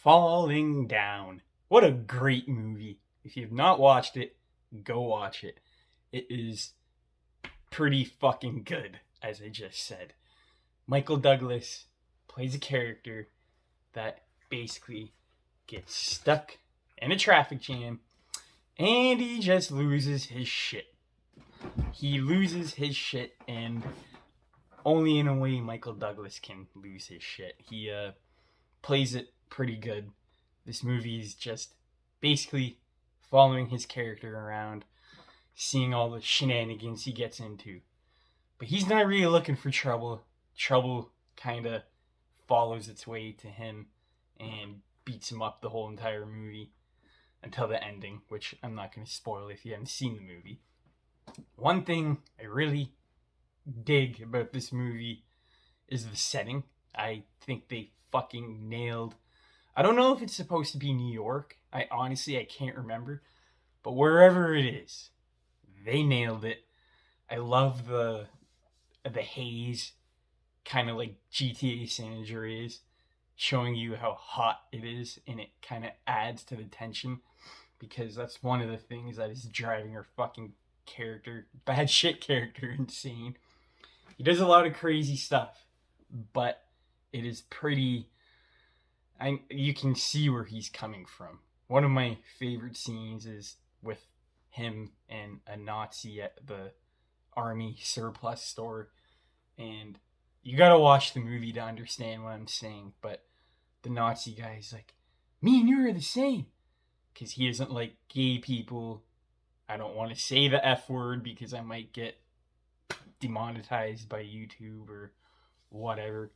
Falling Down. What a great movie. If you have not watched it, go watch it. It is pretty fucking good, as I just said. Michael Douglas plays a character that basically gets stuck in a traffic jam and he just loses his shit. He loses his shit, and only in a way Michael Douglas can lose his shit. He plays it pretty good. This movie is just basically following his character around, seeing all the shenanigans he gets into. But he's not really looking for trouble. Trouble kind of follows its way to him and beats him up the whole entire movie until the ending, which I'm not going to spoil if you haven't seen the movie. One thing I really dig about this movie is the setting. I think they fucking nailed. I don't know if it's supposed to be New York. I can't remember. But wherever it is, they nailed it. I love the haze, kind of like GTA San Andreas, showing you how hot it is, and it kind of adds to the tension because that's one of the things that is driving her fucking bad shit character, insane. He does a lot of crazy stuff, but it is pretty. You can see where he's coming from. One of my favorite scenes is with him and a Nazi at the army surplus store, and you gotta watch the movie to understand what I'm saying. But the Nazi guy's like, "Me and you are the same," because he doesn't like gay people. I don't want to say the F word because I might get demonetized by YouTube or whatever.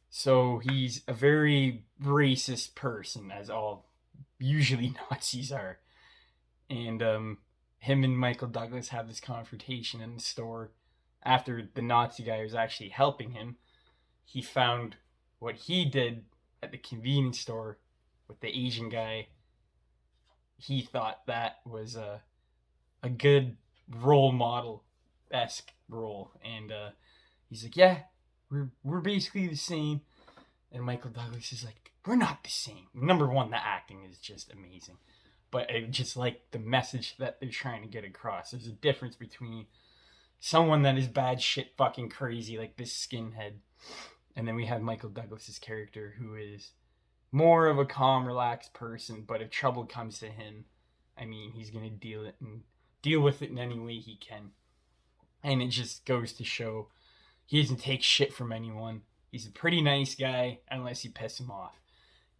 So he's a very racist person, as all usually Nazis are. And him and Michael Douglas have this confrontation in the store. After the Nazi guy was actually helping him, he found what he did at the convenience store with the Asian guy. He thought that was a good role model-esque role. And he's like, yeah, we're basically the same. And Michael Douglas is like, we're not the same. Number one, the acting is just amazing. But I just like the message that they're trying to get across. There's a difference between someone that is bad shit fucking crazy, like this skinhead, and then we have Michael Douglas's character, who is more of a calm, relaxed person, but if trouble comes to him, I mean, he's gonna deal with it in any way he can. And it just goes to show he doesn't take shit from anyone. He's a pretty nice guy unless you piss him off.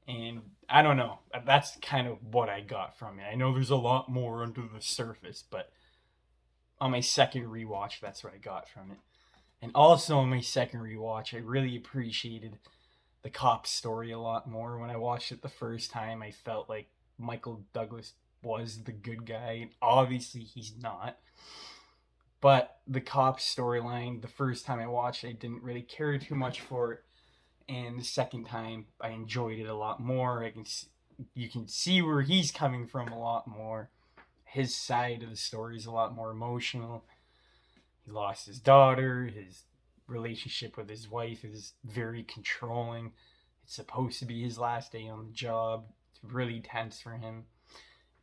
And I don't know. That's kind of what I got from it. I know there's a lot more under the surface, but on my second rewatch, that's what I got from it. And also on my second rewatch, I really appreciated the cop's story a lot more. When I watched it the first time, I felt like Michael Douglas was the good guy. And obviously, he's not. But the cop's storyline, the first time I watched it, I didn't really care too much for it. And the second time, I enjoyed it a lot more. You can see where he's coming from a lot more. His side of the story is a lot more emotional. He lost his daughter. His relationship with his wife is very controlling. It's supposed to be his last day on the job. It's really tense for him.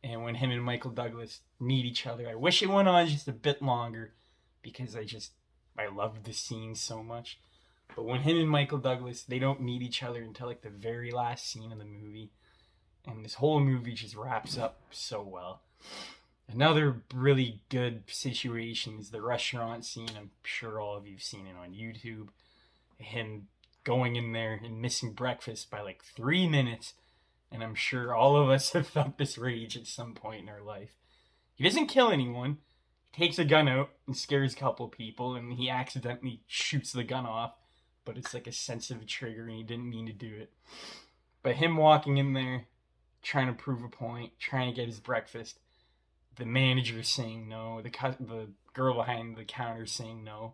And when him and Michael Douglas meet each other, I wish it went on just a bit longer because I loved the scene so much. But when him and Michael Douglas, they don't meet each other until like the very last scene of the movie. And this whole movie just wraps up so well. Another really good situation is the restaurant scene. I'm sure all of you've seen it on YouTube. Him going in there and missing breakfast by like 3 minutes. And I'm sure all of us have felt this rage at some point in our life. He doesn't kill anyone. He takes a gun out and scares a couple people, and he accidentally shoots the gun off. But it's like a sensitive trigger, and he didn't mean to do it. But him walking in there, trying to prove a point, trying to get his breakfast, the manager saying no, the girl behind the counter saying no,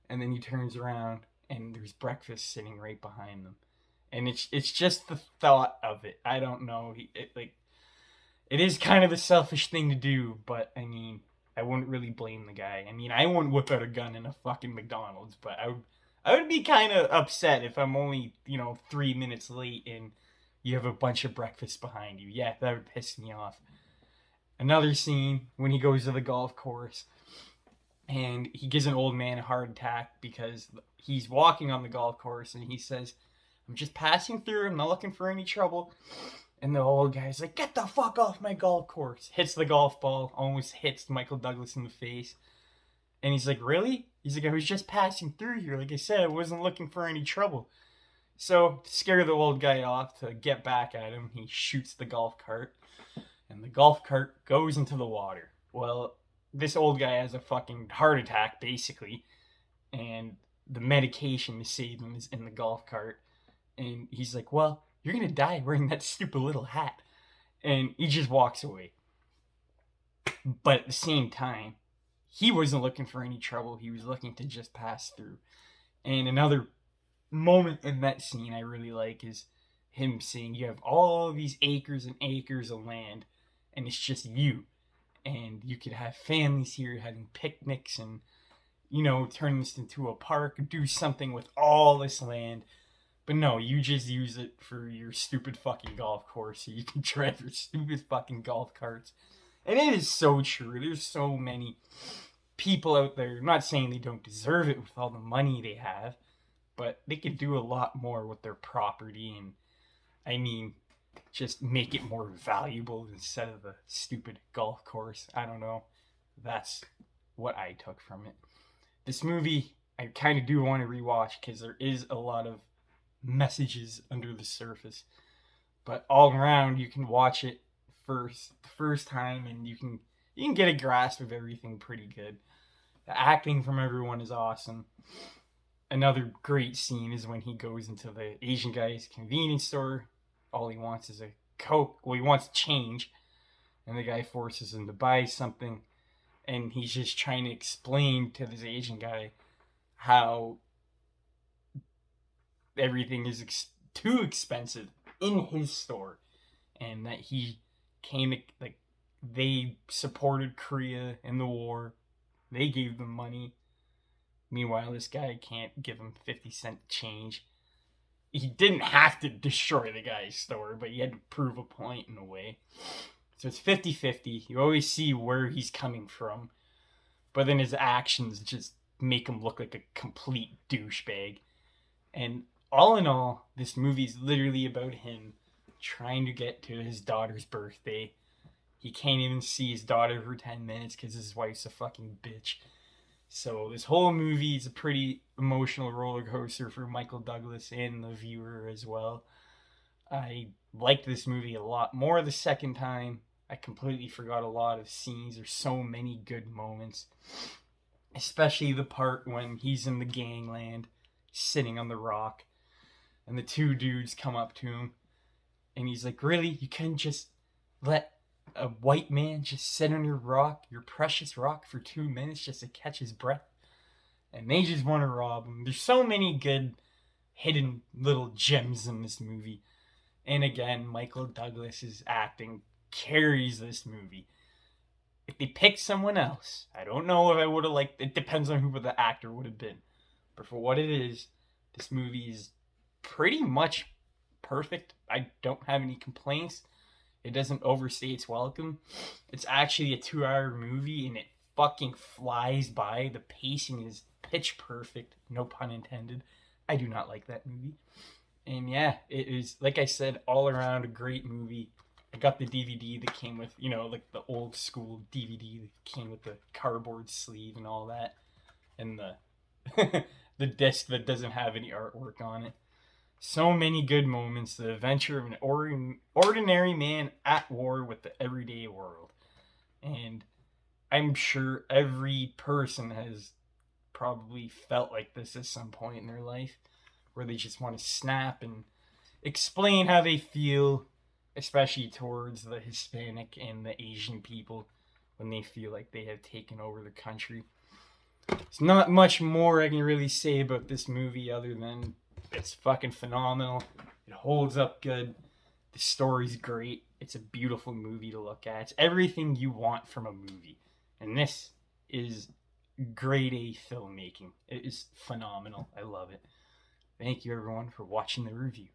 and then he turns around, and there's breakfast sitting right behind them. And it's just the thought of it. I don't know. It is kind of a selfish thing to do, but I mean, I wouldn't really blame the guy. I mean, I wouldn't whip out a gun in a fucking McDonald's, but I would be kind of upset if I'm only 3 minutes late and you have a bunch of breakfast behind you. Yeah, that would piss me off. Another scene when he goes to the golf course and he gives an old man a heart attack because he's walking on the golf course and he says, I'm just passing through. I'm not looking for any trouble. And the old guy's like, get the fuck off my golf course. Hits the golf ball, almost hits Michael Douglas in the face. And he's like, really? He's like, I was just passing through here. Like I said, I wasn't looking for any trouble. So, to scare the old guy off, to get back at him, he shoots the golf cart. And the golf cart goes into the water. Well, this old guy has a fucking heart attack, basically. And the medication to save him is in the golf cart. And he's like, well, you're going to die wearing that stupid little hat. And he just walks away. But at the same time, he wasn't looking for any trouble. He was looking to just pass through. And another moment in that scene I really like is him saying, you have all these acres and acres of land, and it's just you. And you could have families here having picnics and, you know, turn this into a park, do something with all this land. But no, you just use it for your stupid fucking golf course so you can drive your stupid fucking golf carts. And it is so true. There's so many people out there, I'm not saying they don't deserve it with all the money they have, but they could do a lot more with their property and, I mean, just make it more valuable instead of a stupid golf course. I don't know. That's what I took from it. This movie, I kind of do want to rewatch because there is a lot of messages under the surface. But all around, you can watch it the first time, and you can get a grasp of everything pretty good. The acting from everyone is awesome. Another great scene is when he goes into the Asian guy's convenience store. All he wants is a Coke. Well, he wants change. And the guy forces him to buy something. And he's just trying to explain to this Asian guy how everything is too expensive in his store. And that he came, like, they supported Korea in the war. They gave them money. Meanwhile, this guy can't give him 50-cent change. He didn't have to destroy the guy's store, but he had to prove a point in a way. So it's 50-50. You always see where he's coming from. But then his actions just make him look like a complete douchebag. And all in all, this movie is literally about him trying to get to his daughter's birthday. He can't even see his daughter for 10 minutes because his wife's a fucking bitch. So this whole movie is a pretty emotional roller coaster for Michael Douglas and the viewer as well. I liked this movie a lot more the second time. I completely forgot a lot of scenes. There's so many good moments. Especially the part when he's in the gangland, sitting on the rock, and the two dudes come up to him, and he's like, really? You couldn't just let a white man just sit on your rock, your precious rock, for 2 minutes just to catch his breath? And they just want to rob him. There's so many good hidden little gems in this movie. And again, Michael Douglas's acting carries this movie. If they picked someone else, I don't know if I would have liked it. Depends on who the actor would have been. But for what it is, this movie is pretty much perfect. I don't have any complaints. It doesn't overstay its welcome. It's actually a 2-hour movie and it fucking flies by. The pacing is pitch perfect. No pun intended. I do not like that movie. And yeah, it is, like I said, all around a great movie. I got the DVD that came with, you know, like the old school DVD that came with the cardboard sleeve and all that. And the the disc that doesn't have any artwork on it. So many good moments. The adventure of an ordinary man at war with the everyday world. And I'm sure every person has probably felt like this at some point in their life, where they just want to snap and explain how they feel, especially towards the Hispanic and the Asian people, when they feel like they have taken over the country. There's not much more I can really say about this movie other than it's fucking phenomenal. It holds up good. The story's great. It's a beautiful movie to look at. It's everything you want from a movie. And this is grade A filmmaking. It is phenomenal. I love it. Thank you everyone for watching the review.